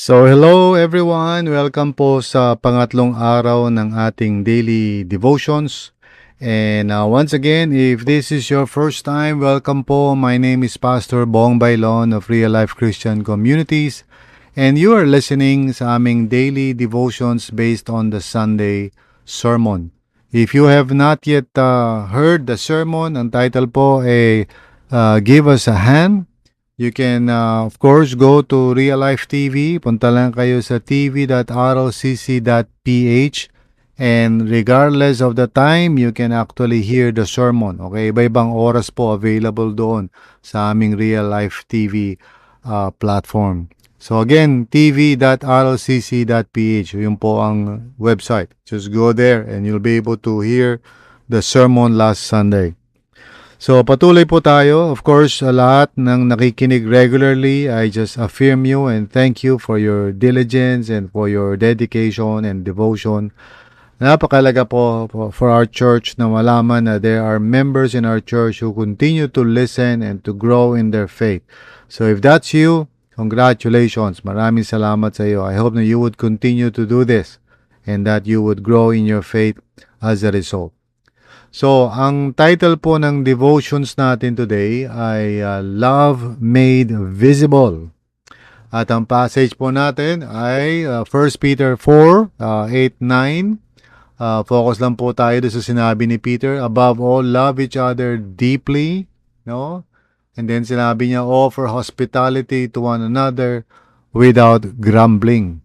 So hello everyone, welcome po sa pangatlong araw ng ating daily devotions. And once again, if this is your first time, welcome po. My name is Pastor Bong Bailon of Real Life Christian Communities. And you are listening sa aming daily devotions based on the Sunday sermon. If you have not yet heard the sermon, ang title po ay Give Us a Hand. You can, of course, go to Real Life TV. Punta lang kayo sa tv.rlcc.ph and regardless of the time, you can actually hear the sermon. Okay, iba-ibang oras po available doon sa aming Real Life TV platform. So again, tv.rlcc.ph. Yun po ang website. Just go there and you'll be able to hear the sermon last Sunday. So patuloy po tayo. Of course, lahat ng nakikinig regularly, I just affirm you and thank you for your diligence and for your dedication and devotion. Napakalaga po for our church na malaman na there are members in our church who continue to listen and to grow in their faith. So if that's you, congratulations. Maraming salamat sa iyo. I hope that you would continue to do this and that you would grow in your faith as a result. So, ang title po ng devotions natin today ay Love Made Visible. At ang passage po natin ay 1 Peter 4, 8-9. Focus lang po tayo doon sa sinabi ni Peter. Above all, love each other deeply. No? And then sinabi niya, offer hospitality to one another without grumbling.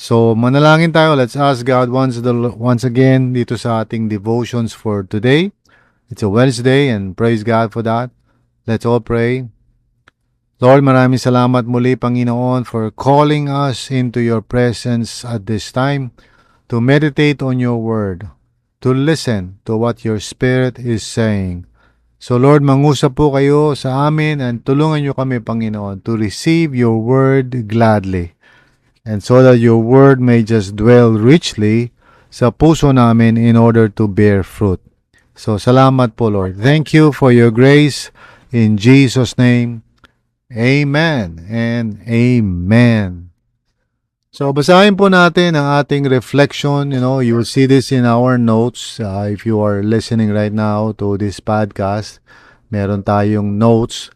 So, manalangin tayo. Let's ask God once again dito sa ating devotions for today. It's a Wednesday and praise God for that. Let's all pray. Lord, maraming salamat muli, Panginoon, for calling us into your presence at this time to meditate on your word, to listen to what your Spirit is saying. So, Lord, mangusap po kayo sa amin and tulungan niyo kami, Panginoon, to receive your word gladly. And so that your word may just dwell richly sa puso namin in order to bear fruit. So, salamat po, Lord. Thank you for your grace. In Jesus' name, amen and amen. So, basahin po natin ang ating reflection. You will see this in our notes. If you are listening right now to this podcast, meron tayong notes.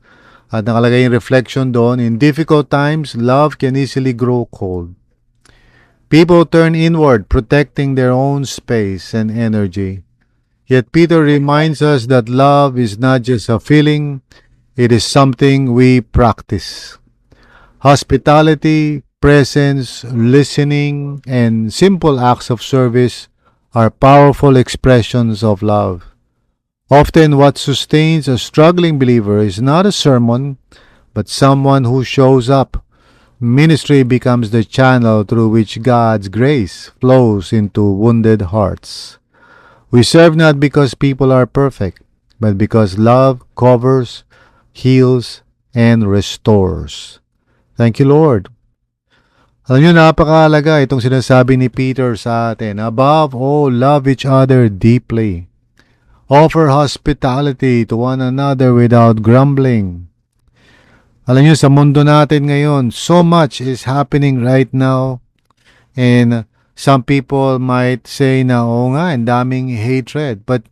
At nakalagay yung reflection doon, in difficult times, love can easily grow cold. People turn inward, protecting their own space and energy. Yet Peter reminds us that love is not just a feeling, it is something we practice. Hospitality, presence, listening, and simple acts of service are powerful expressions of love. Often what sustains a struggling believer is not a sermon, but someone who shows up. Ministry becomes the channel through which God's grace flows into wounded hearts. We serve not because people are perfect, but because love covers, heals, and restores. Thank you, Lord. Alam niyo, napakahalaga itong sinasabi ni Peter sa atin. Above all, love each other deeply. Offer hospitality to one another without grumbling. Alam niyo, sa mundo natin ngayon, so much is happening right now. And some people might say na, oo nga, ang daming hatred. But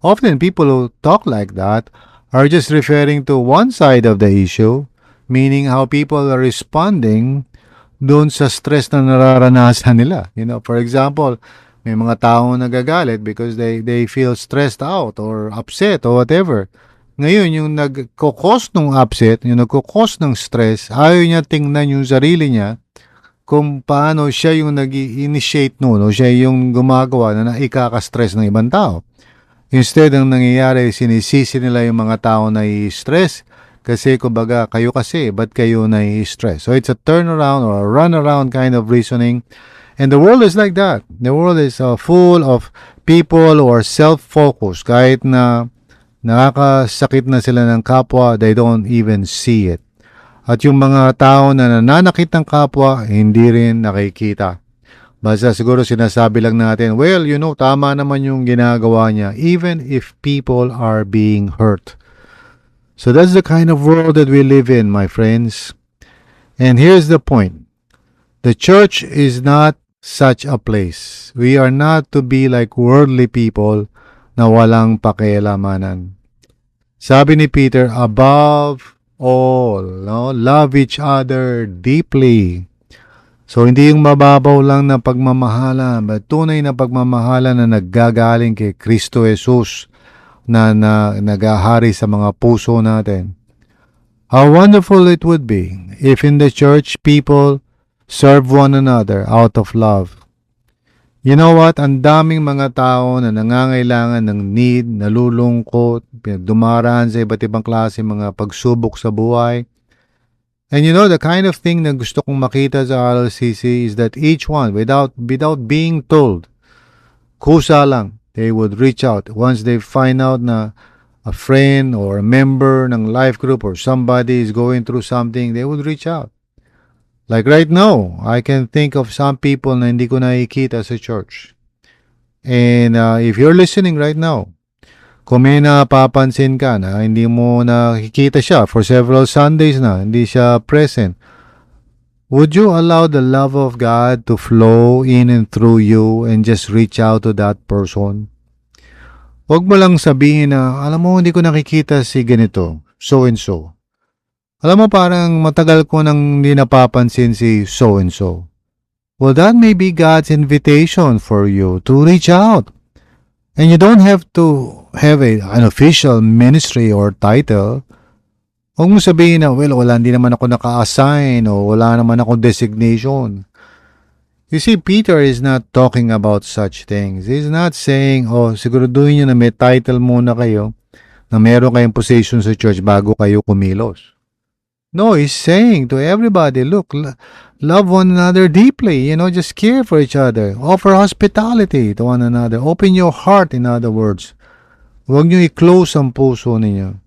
often people who talk like that are just referring to one side of the issue, meaning how people are responding doon sa stress na nararanasan nila. For example, may mga taong nagagalit because they feel stressed out or upset or whatever. Ngayon, yung nagkukos ng upset, yung nagkukos ng stress, ayaw niya tingnan yung sarili niya kung paano siya yung nag-initiate noon o siya yung gumagawa na ikaka-stress ng ibang tao. Instead, ang nangyayari, sinisisi nila yung mga tao na i-stress kasi kumbaga, kayo kasi, ba't kayo na i-stress? So, it's a turnaround or a runaround kind of reasoning. And the world is like that. The world is full of people who are self-focused. Kahit na nakakasakit na sila ng kapwa, they don't even see it. At yung mga tao na nananakit ng kapwa, hindi rin nakikita. Basta siguro sinasabi lang natin, well, tama naman yung ginagawa niya, even if people are being hurt. So that's the kind of world that we live in, my friends. And here's the point. The church is not such a place. We are not to be like worldly people na walang pakialamanan. Sabi ni Peter, above all, no? Love each other deeply. So, hindi yung mababaw lang na pagmamahalan, but tunay na pagmamahalan na naggagaling kay Kristo Jesus na nagahari sa mga puso natin. How wonderful it would be if in the church people serve one another out of love. You know what? Ang daming mga tao na nangangailangan ng need, nalulungkot, dumaraan sa iba't ibang klase mga pagsubok sa buhay. And you know, the kind of thing na gusto kong makita sa RLCC is that each one, without being told, kusa lang, they would reach out. Once they find out na a friend or a member ng life group or somebody is going through something, they would reach out. Like right now, I can think of some people na hindi ko nakikita sa church. And if you're listening right now, kung may napapansin ka na hindi mo nakikita siya for several Sundays na, hindi siya present, would you allow the love of God to flow in and through you and just reach out to that person? Huwag mo lang sabihin na, alam mo, hindi ko nakikita si ganito, so and so. Alam mo, parang matagal ko nang hindi napapansin si so and so. Well, that may be God's invitation for you to reach out. And you don't have to have an official ministry or title. Huwag mo sabihin na, well, hindi naman ako naka-assign o wala naman akong designation. You see, Peter is not talking about such things. He's not saying, siguraduhin nyo na may title muna kayo, na meron kayong position sa church bago kayo kumilos. No, he's saying to everybody, look, love one another deeply. Just care for each other. Offer hospitality to one another. Open your heart, in other words. Huwag nyo i-close ang puso ninyo.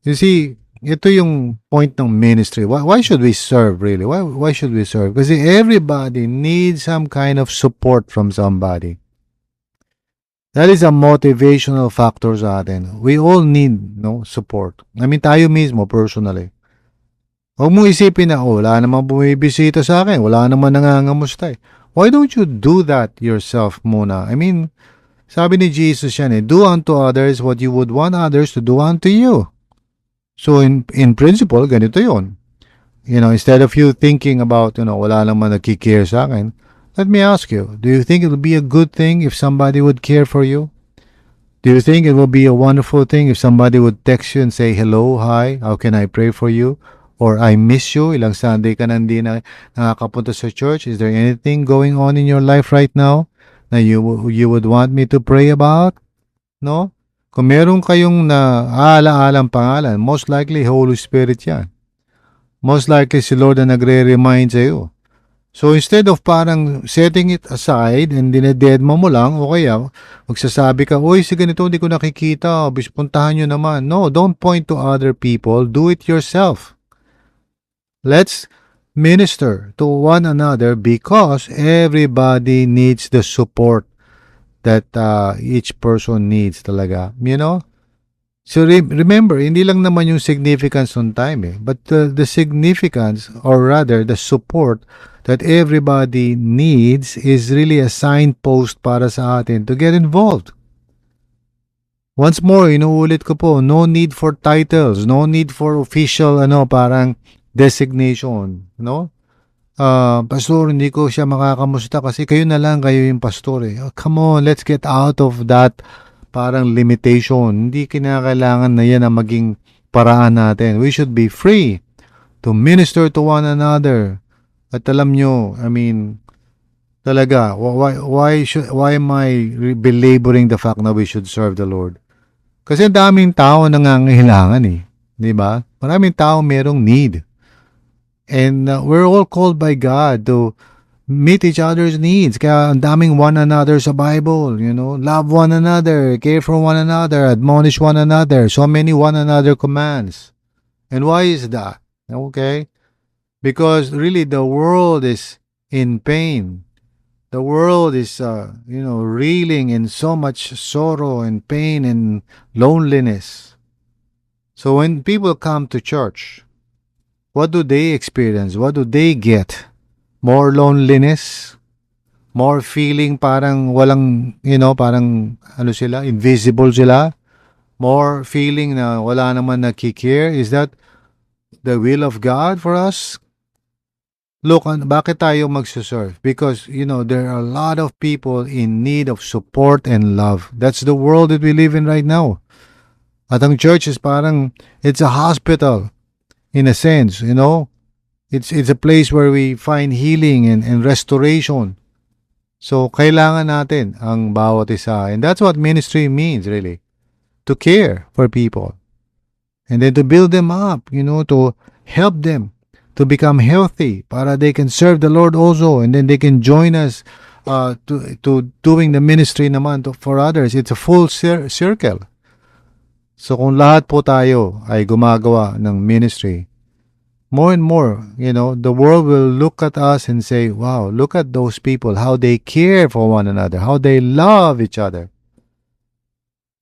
You see, ito yung point ng ministry. Why should we serve, really? Why should we serve? Kasi everybody needs some kind of support from somebody. That is a motivational factor sa atin. We all need support. I mean, tayo mismo, personally. Huwag mong isipin na, wala namang bumibisita sa akin. Wala namang nangangamusta. Why don't you do that yourself muna? I mean, sabi ni Jesus yan, do unto others what you would want others to do unto you. So in principle, ganito yun. Instead of you thinking about, wala naman nagkikare sa akin, let me ask you, do you think it would be a good thing if somebody would care for you? Do you think it will be a wonderful thing if somebody would text you and say, hello, hi, how can I pray for you? Or I miss you, ilang Sunday ka na hindi na nakakapunta sa church. Is there anything going on in your life right now na you would want me to pray about? No? Kung meron kayong naaalaalang pangalan, most likely Holy Spirit yan. Most likely si Lord na nagre-remind sa iyo. So instead of parang setting it aside and dineded mo lang, o kaya magsasabi ka, uy, si ganito hindi ko nakikita, puntahan nyo naman. No, don't point to other people. Do it yourself. Let's minister to one another because everybody needs the support that each person needs talaga. So remember, hindi lang naman yung significance on time but the significance, or rather the support that everybody needs is really a signpost para sa atin to get involved. Once more, inuulit ko po, no need for titles, no need for official parang designation, pastor, hindi ko siya makakamusta kasi kayo na lang, kayo yung pastor come on, let's get out of that parang limitation. Hindi kinakailangan na yan ang maging paraan natin. We should be free to minister to one another. At alam nyo, I mean, talaga, why am I belaboring the fact na we should serve the Lord? Kasi daming tao nangangailangan di ba? Maraming tao merong need. And we're all called by God to meet each other's needs. Kaya ang daming one another sa Bible, love one another, care for one another, admonish one another. So many one another commands. And why is that? Okay? Because really the world is in pain. The world is, reeling in so much sorrow and pain and loneliness. So when people come to church, what do they experience? What do they get? more loneliness, more feeling parang walang, parang ano sila, invisible sila, more feeling na wala naman nakikare. Is that the will of God for us? Look, bakit tayo magsuserve? Because, there are a lot of people in need of support and love. That's the world that we live in right now. At ang church is parang, it's a hospital in a sense, It's a place where we find healing and restoration. So, kailangan natin ang bawat isa. And that's what ministry means, really. To care for people. And then to build them up, to help them to become healthy para they can serve the Lord also. And then they can join us to doing the ministry naman for others. It's a full circle. So, kung lahat po tayo ay gumagawa ng ministry, more and more, the world will look at us and say, wow, look at those people, how they care for one another, how they love each other.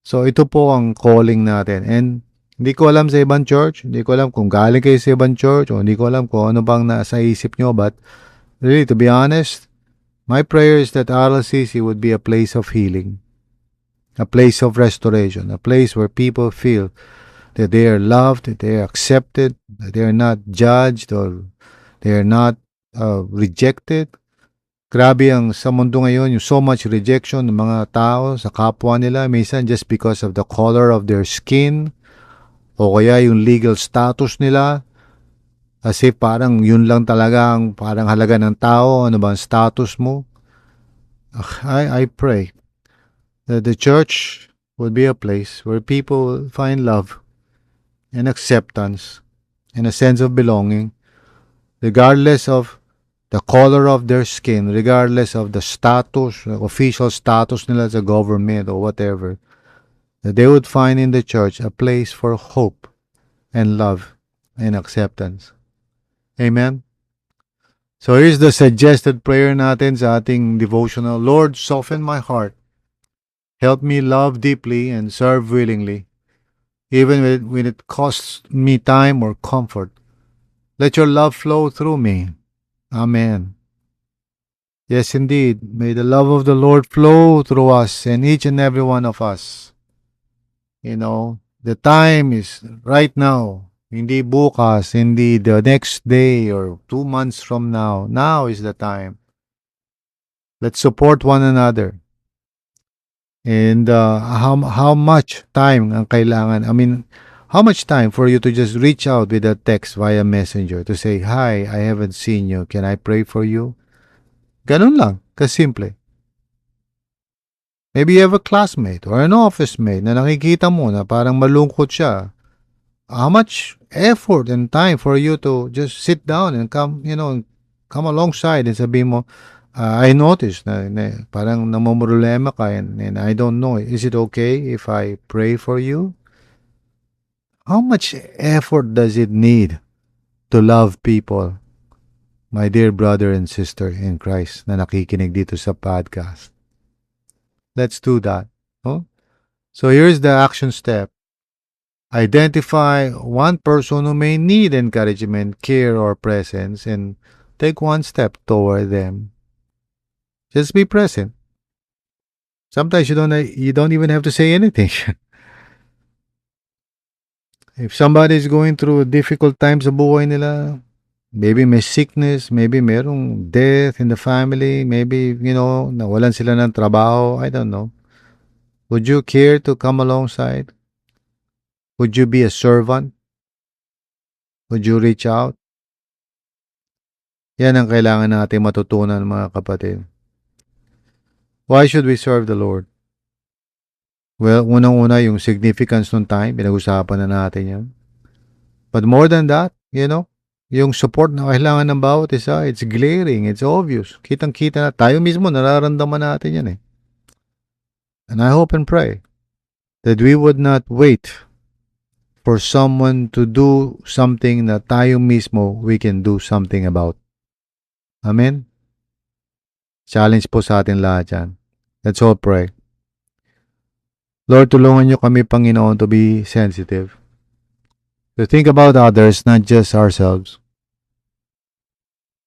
So, ito po ang calling natin. And hindi ko alam sa ibang church, hindi ko alam kung galing kayo sa ibang church, o hindi ko alam kung ano bang nasa isip nyo, but really, to be honest, my prayer is that RLCC would be a place of healing, a place of restoration, a place where people feel that they are loved, that they are accepted, that they are not judged or they are not rejected. Grabe ang sa mundo ngayon, yung so much rejection ng mga tao sa kapwa nila, minsan just because of the color of their skin o kaya yung legal status nila. Kasi parang yun lang talaga ang parang halaga ng tao, ano ba ang status mo? I pray that the church would be a place where people find love and acceptance and a sense of belonging, regardless of the color of their skin, regardless of the status, the official status nila sa government or whatever, that they would find in the church a place for hope and love and acceptance. Amen? So here's the suggested prayer natin sa ating devotional. Lord, soften my heart. Help me love deeply and serve willingly, even when it costs me time or comfort. Let your love flow through me. Amen. Yes, indeed. May the love of the Lord flow through us and each and every one of us. The time is right now. Hindi bukas, hindi the next day or 2 months from now. Now is the time. Let's support one another. And how much time ang kailangan? I mean, how much time for you to just reach out with a text via messenger to say, hi, I haven't seen you. Can I pray for you? Ganun lang, kasimple. Maybe you have a classmate or an office mate na nakikita mo na parang malungkot siya. How much effort and time for you to just sit down and come alongside and sabihin mo, I noticed na parang namumroblema ka and I don't know, is it okay if I pray for you? How much effort does it need to love people, my dear brother and sister in Christ na nakikinig dito sa podcast? Let's do that. Oh? So here's the action step. Identify one person who may need encouragement, care, or presence and take one step toward them. Just be present. Sometimes you don't even have to say anything. If somebody is going through difficult times sa buhay nila, maybe may sickness, maybe merong death in the family, maybe, nawalan sila ng trabaho, I don't know. Would you care to come alongside? Would you be a servant? Would you reach out? Yan ang kailangan natin matutunan, mga kapatid. Why should we serve the Lord? Well, unang-una yung significance ng time, pinag-usapan na natin yan. But more than that, yung support na kailangan ng bawat isa, it's glaring, it's obvious. Kitang-kita na, tayo mismo, nararamdaman natin yan eh. And I hope and pray that we would not wait for someone to do something na tayo mismo we can do something about. Amen? Challenge po sa atin lahat yan. Let's all pray. Lord, tulungan niyo kami, Panginoon, to be sensitive. To think about others, not just ourselves.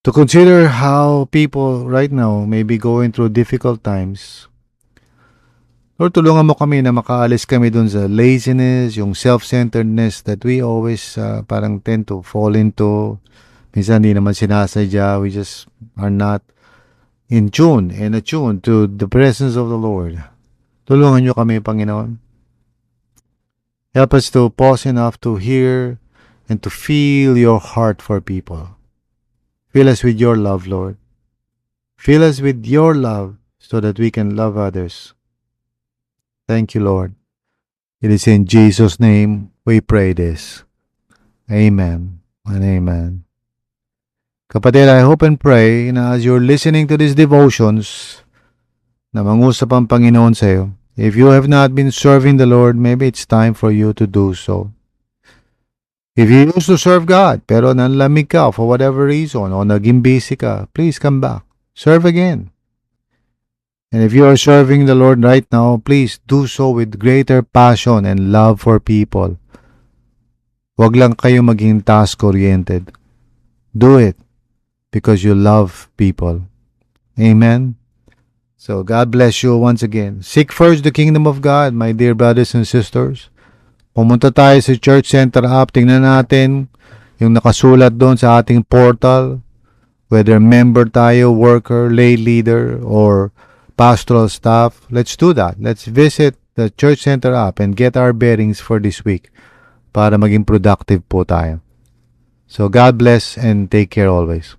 to consider how people right now may be going through difficult times. Lord, tulungan mo kami na makaalis kami dun sa laziness, yung self-centeredness that we always parang tend to fall into. Minsan di naman sinasadya. We just are not in tune and attuned to the presence of the Lord. Tulungan nyo kami, Panginoon. Help us to pause enough to hear and to feel your heart for people. Fill us with your love, Lord. Fill us with your love so that we can love others. Thank you, Lord. It is in Jesus' name we pray this. Amen and amen. Kapatid, I hope and pray na as you're listening to these devotions, na mangusap ang Panginoon sa iyo. If you have not been serving the Lord, maybe it's time for you to do so. If you used to serve God, pero nanlamig ka for whatever reason, o naging busy ka, please come back. Serve again. And if you are serving the Lord right now, please do so with greater passion and love for people. Huwag lang kayo maging task-oriented. Do it because you love people. Amen? So God bless you once again. Seek first the kingdom of God, my dear brothers and sisters. Pumunta tayo sa Church Center app. Tingnan natin yung nakasulat doon sa ating portal. Whether member tayo, worker, lay leader, or pastoral staff, let's do that. Let's visit the Church Center app and get our bearings for this week para maging productive po tayo. So God bless and take care always.